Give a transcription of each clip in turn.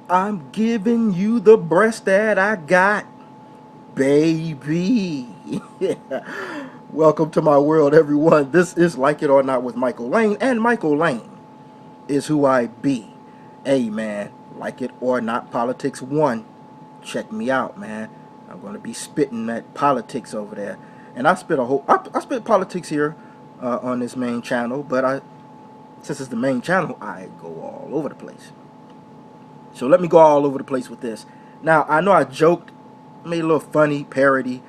I'm giving you the breast that I got, baby. Welcome to my world, everyone. This is Like It or Not with Michael Lane, and Michael Lane is who I be. Hey, man, like it or not, politics one. Check me out, man. I'm gonna be spitting that politics over there, and I spit politics here on this main channel, but since it's the main channel, I go all over the place. So let me go all over the place with this. Now, I know I joked, made a little funny parody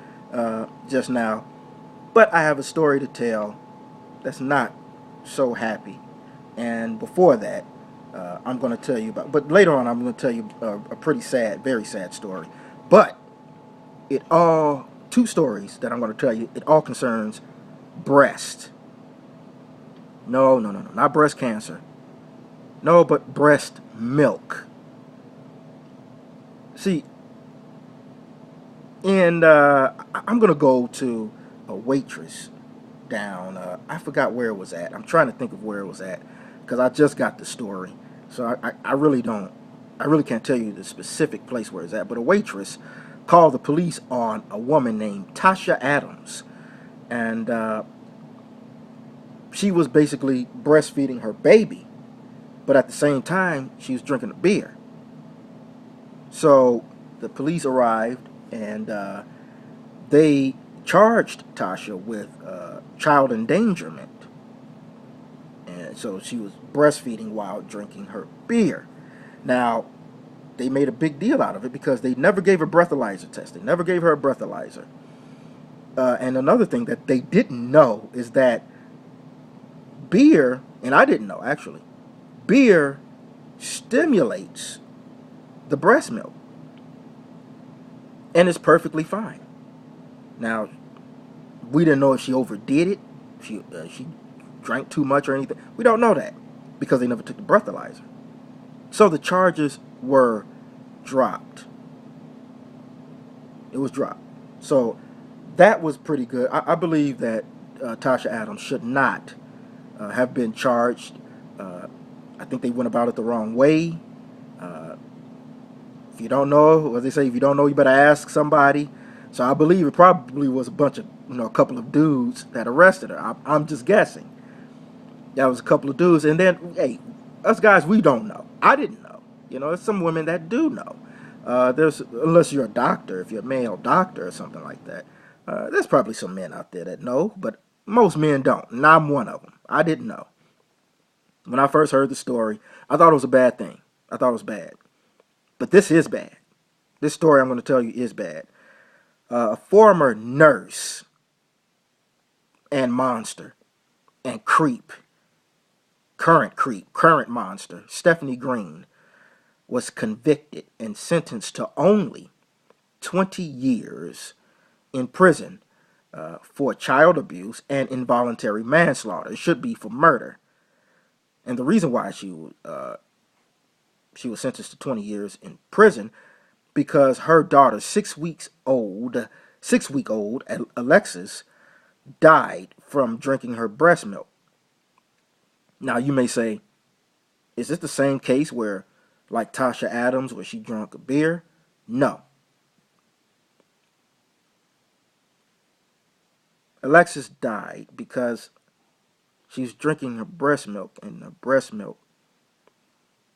just now, but I have a story to tell that's not so happy. And before that, I'm going to tell you about, but later on, I'm going to tell you a pretty sad, very sad story. But two stories that I'm going to tell you, it all concerns breast. No, not breast cancer. No, but breast milk. See, and I'm gonna go to a waitress down. I forgot where it was at. I'm trying to think of where it was at because I just got the story, so I really don't. I really can't tell you the specific place where it's at. But a waitress called the police on a woman named Tasha Adams, and she was basically breastfeeding her baby, but at the same time she was drinking a beer. So the police arrived and they charged Tasha with child endangerment. And so she was breastfeeding while drinking her beer. Now, they made a big deal out of it because they never gave a breathalyzer test. They never gave her a breathalyzer. And another thing that they didn't know is that beer, and I didn't know actually, beer stimulates the breast milk. And it's perfectly fine. Now, we didn't know if she overdid it, she drank too much or anything. We don't know that because they never took the breathalyzer. So the charges were dropped. It was dropped. So that was pretty good. I believe that Tasha Adams should not have been charged. I think they went about it the wrong way. Uh, if you don't know, as they say, if you don't know, you better ask somebody. So I believe it probably was a bunch of, a couple of dudes that arrested her. I'm just guessing. That was a couple of dudes. And then, hey, us guys, we don't know. I didn't know. There's some women that do know. Unless you're a doctor, if you're a male doctor or something like that. There's probably some men out there that know, but most men don't. And I'm one of them. I didn't know. When I first heard the story, I thought it was a bad thing. I thought it was bad. But this is bad. This story I'm going to tell you is bad. A former nurse and monster and current monster, Stephanie Green, was convicted and sentenced to only 20 years in prison for child abuse and involuntary manslaughter. It should be for murder. And the reason why she was sentenced to 20 years in prison because her daughter, 6-week-old Alexis, died from drinking her breast milk. Now you may say, is this the same case where, like Tasha Adams, where she drank a beer? No. Alexis died because she was drinking her breast milk, and the breast milk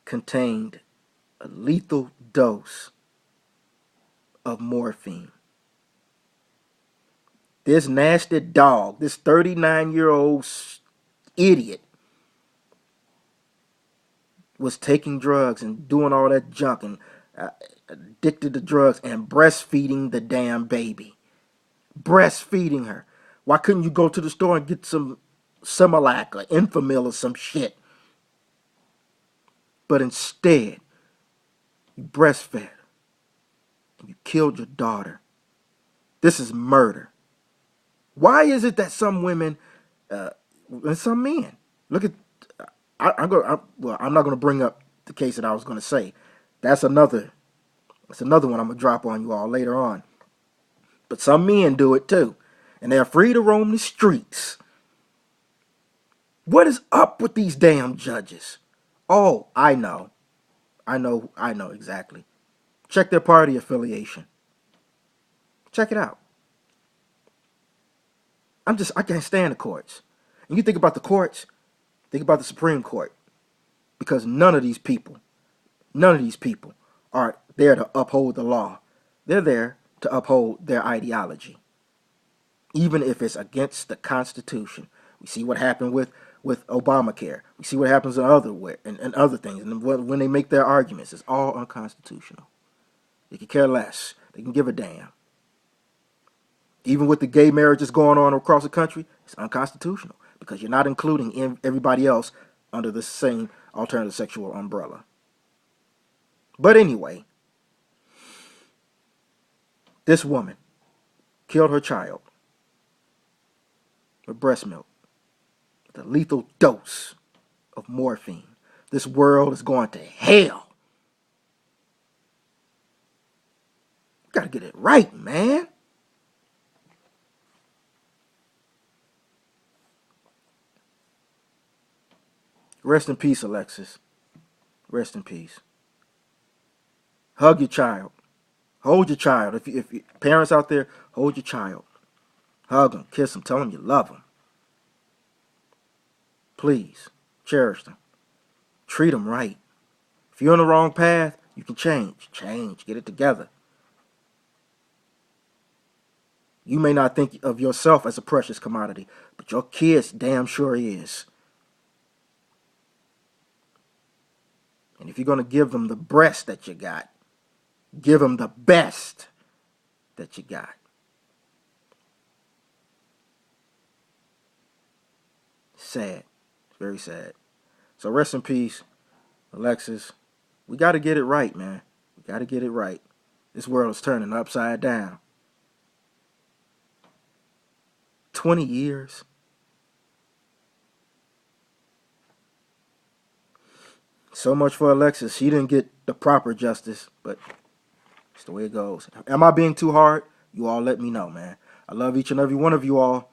contained a lethal dose of morphine. This nasty dog, this 39-year-old idiot, was taking drugs and doing all that junk and addicted to drugs and breastfeeding the damn baby. Breastfeeding her. Why couldn't you go to the store and get some Similac or Enfamil or some shit? But instead, you breastfed and you killed your daughter. This is murder. Why is it that some women and some men look at? I'm not going to bring up the case that I was going to say. That's another one I'm going to drop on you all later on. But some men do it too. And they're free to roam the streets. What is up with these damn judges? Oh, I know. I know exactly. Check their party affiliation. Check it out. I can't stand the courts. And you think about the courts, think about the Supreme Court, because none of these people are there to uphold the law. They're there to uphold their ideology, even if it's against the Constitution. We see what happened with Obamacare. We see what happens in other things. And when they make their arguments, it's all unconstitutional. They can care less. They can give a damn. Even with the gay marriages going on across the country, it's unconstitutional because you're not including everybody else under the same alternative sexual umbrella. But anyway, this woman killed her child with breast milk with a lethal dose of morphine. This world is going to hell. You gotta get it right, man. Rest in peace, Alexis. Rest in peace. Hug your child. Hold your child. If parents out there, hold your child. Hug them, kiss them, tell them you love them. Please, cherish them. Treat them right. If you're on the wrong path, you can change. Change. Get it together. You may not think of yourself as a precious commodity, but your kids damn sure is. And if you're going to give them the breast that you got, give them the best that you got. Sad. Very sad. So rest in peace, Alexis. We got to get it right, man. We got to get it right. This world is turning upside down. 20 years. So much for Alexis. She didn't get the proper justice, but it's the way it goes. Am I being too hard? You all let me know, man. I love each and every one of you all.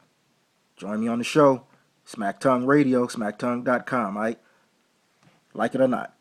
Join me on the show. Smack Tongue Radio, smacktongue.com, right? Like it or not.